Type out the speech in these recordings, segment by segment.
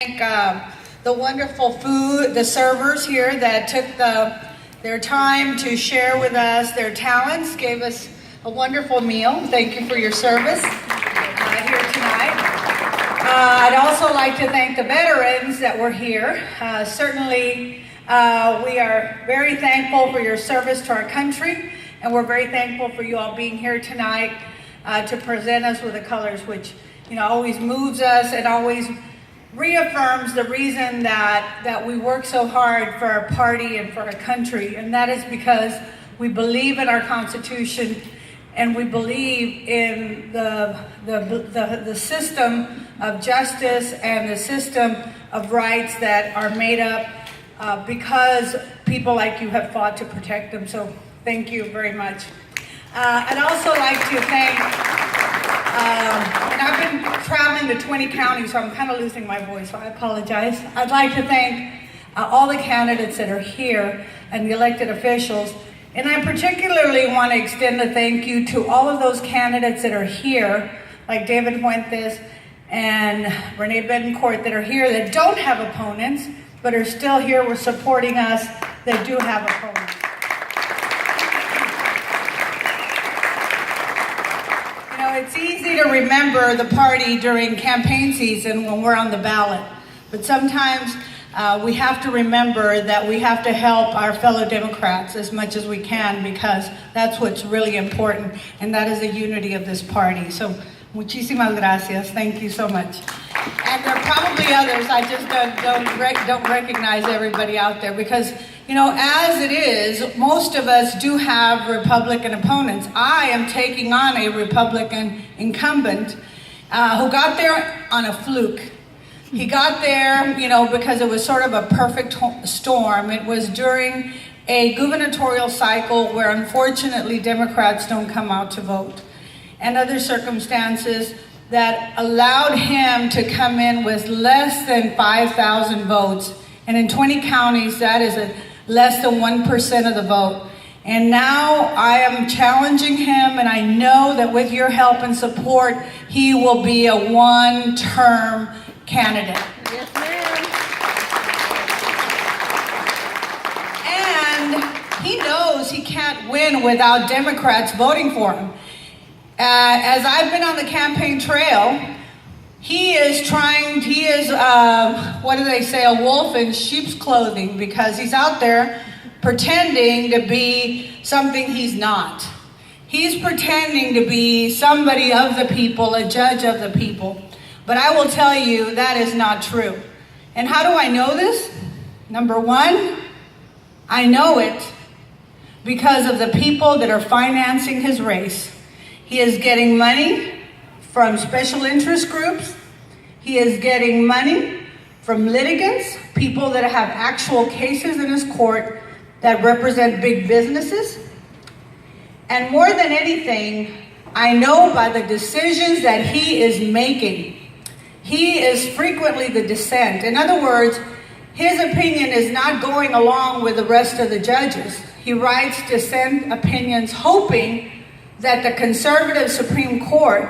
Thank the wonderful the servers here that took their time to share with us their talents, gave us a wonderful meal. Thank you for your service here tonight. I'd also like to thank the veterans that were here. Certainly, we are very thankful for your service to our country, and we're very thankful for you all being here tonight to present us with the colors, which always moves us and always reaffirms the reason that we work so hard for our party and for our country, and that is because we believe in our Constitution and we believe in the system of justice and the system of rights that are made up because people like you have fought to protect them. So thank you very much. I'd also like to thank and I've been traveling to 20 counties, so I'm kind of losing my voice, so I apologize. I'd like to thank all the candidates that are here and the elected officials. And I particularly want to extend a thank you to all of those candidates that are here, like David Fuentes and Renee Betancourt, that are here that don't have opponents, but are still here with supporting us that do have opponents. It's easy to remember the party during campaign season when we're on the ballot, but sometimes we have to remember that we have to help our fellow Democrats as much as we can, because that's what's really important, and that is the unity of this party. So, muchísimas gracias. Thank you so much. And there are probably others. I just don't recognize everybody out there because, as it is, most of us do have Republican opponents. I am taking on a Republican incumbent who got there on a fluke. He got there, because it was sort of a perfect storm. It was during a gubernatorial cycle where, unfortunately, Democrats don't come out to vote, and other circumstances that allowed him to come in with less than 5,000 votes. And in 20 counties, that is less than 1% of the vote. And now I am challenging him, and I know that with your help and support, he will be a one-term candidate. Yes, ma'am. And he knows he can't win without Democrats voting for him. As I've been on the campaign trail, he is, what do they say, a wolf in sheep's clothing, because he's out there pretending to be something he's not. He's pretending to be somebody of the people, a judge of the people. But I will tell you that is not true. And how do I know this? Number one, I know it because of the people that are financing his race. He is getting money from special interest groups. He is getting money from litigants, people that have actual cases in his court that represent big businesses. And more than anything, I know by the decisions that he is making, he is frequently the dissent. In other words, his opinion is not going along with the rest of the judges. He writes dissent opinions hoping that the conservative Supreme Court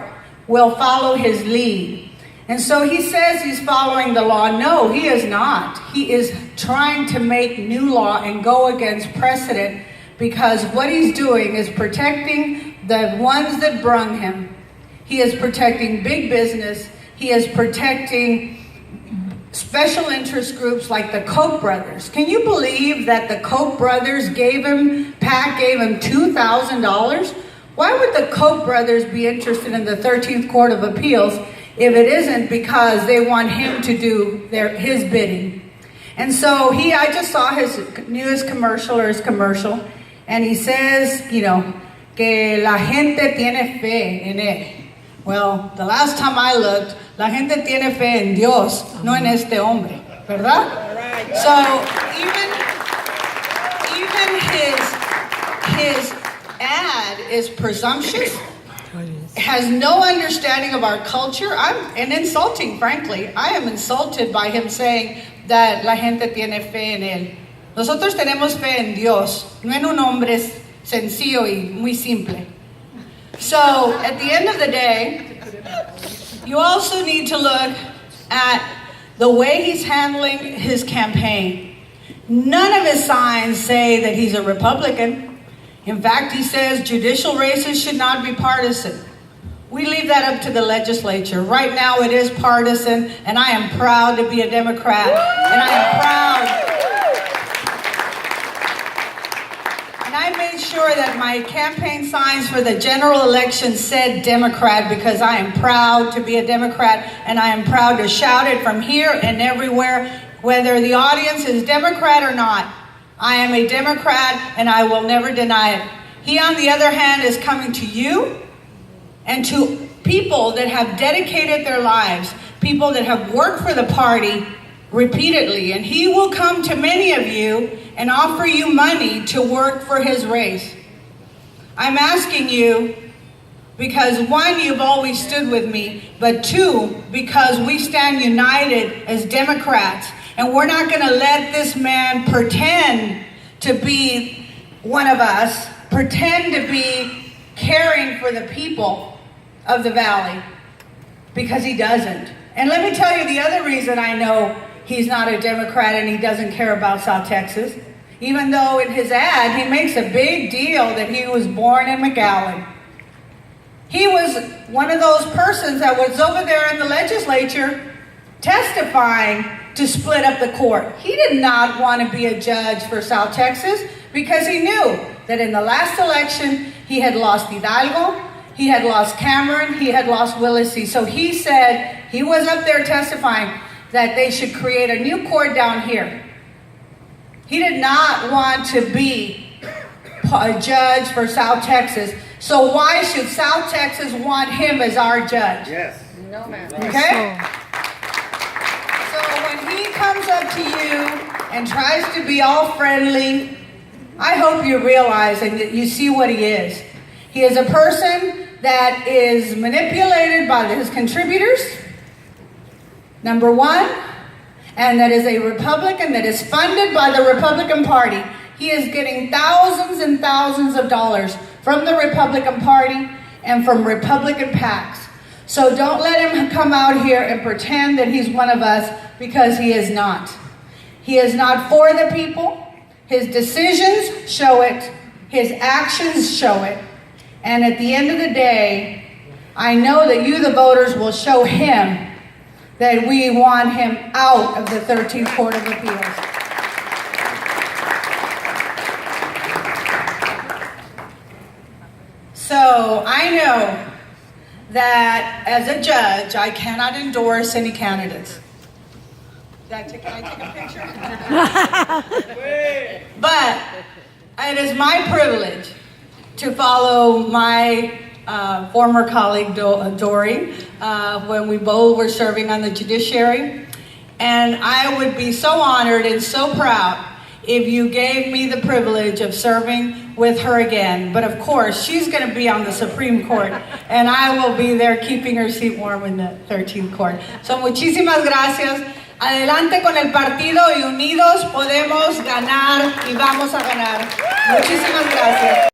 will follow his lead. And so he says he's following the law. No, he is not. He is trying to make new law and go against precedent, because what he's doing is protecting the ones that brung him. He is protecting big business. He is protecting special interest groups like the Koch brothers. Can you believe that the Koch brothers gave him $2,000? Why would the Koch brothers be interested in the 13th Court of Appeals if it isn't because they want him to do his bidding? And so I just saw his newest commercial, or his commercial, and he says, que la gente tiene fe en él. Well, the last time I looked, la gente tiene fe en Dios, no en este hombre, ¿verdad? Right. So even his ad is presumptuous, has no understanding of our culture, and insulting, frankly. I am insulted by him saying that la gente tiene fe en él. Nosotros tenemos fe en Dios, no en un hombre sencillo y muy simple. So, at the end of the day, you also need to look at the way he's handling his campaign. None of his signs say that he's a Republican. In fact, he says judicial races should not be partisan. We leave that up to the legislature. Right now it is partisan, and I am proud to be a Democrat, and I am proud. And I made sure that my campaign signs for the general election said Democrat, because I am proud to be a Democrat, and I am proud to shout it from here and everywhere, whether the audience is Democrat or not. I am a Democrat, and I will never deny it. He, on the other hand, is coming to you and to people that have dedicated their lives, people that have worked for the party repeatedly, and he will come to many of you and offer you money to work for his race. I'm asking you because, one, you've always stood with me, but two, because we stand united as Democrats, and we're not going to let this man pretend to be one of us, pretend to be caring for the people of the valley, because he doesn't. And let me tell you the other reason I know he's not a Democrat and he doesn't care about South Texas, even though in his ad he makes a big deal that he was born in McAllen. He was one of those persons that was over there in the legislature testifying to split up the court. He did not want to be a judge for South Texas because he knew that in the last election he had lost Hidalgo, he had lost Cameron, he had lost Leticia. So he said, he was up there testifying that they should create a new court down here. He did not want to be a judge for South Texas. So why should South Texas want him as our judge? Yes. No, ma'am. Okay? So when he comes up to you and tries to be all friendly, I hope you realize and that you see what he is. He is a person that is manipulated by his contributors, number one, and that is a Republican that is funded by the Republican Party. He is getting thousands and thousands of dollars from the Republican Party and from Republican PACs. So don't let him come out here and pretend that he's one of us, because he is not. He is not for the people. His decisions show it. His actions show it. And at the end of the day, I know that you, the voters, will show him that we want him out of the 13th Court of Appeals. So I know that as a judge, I cannot endorse any candidates. Can I take a picture? But it is my privilege to follow my former colleague Dory when we both were serving on the judiciary. And I would be so honored and so proud if you gave me the privilege of serving with her again. But of course, she's going to be on the Supreme Court, and I will be there keeping her seat warm in the 13th Court. So muchísimas gracias. Adelante con el partido y unidos podemos ganar y vamos a ganar. Muchísimas gracias.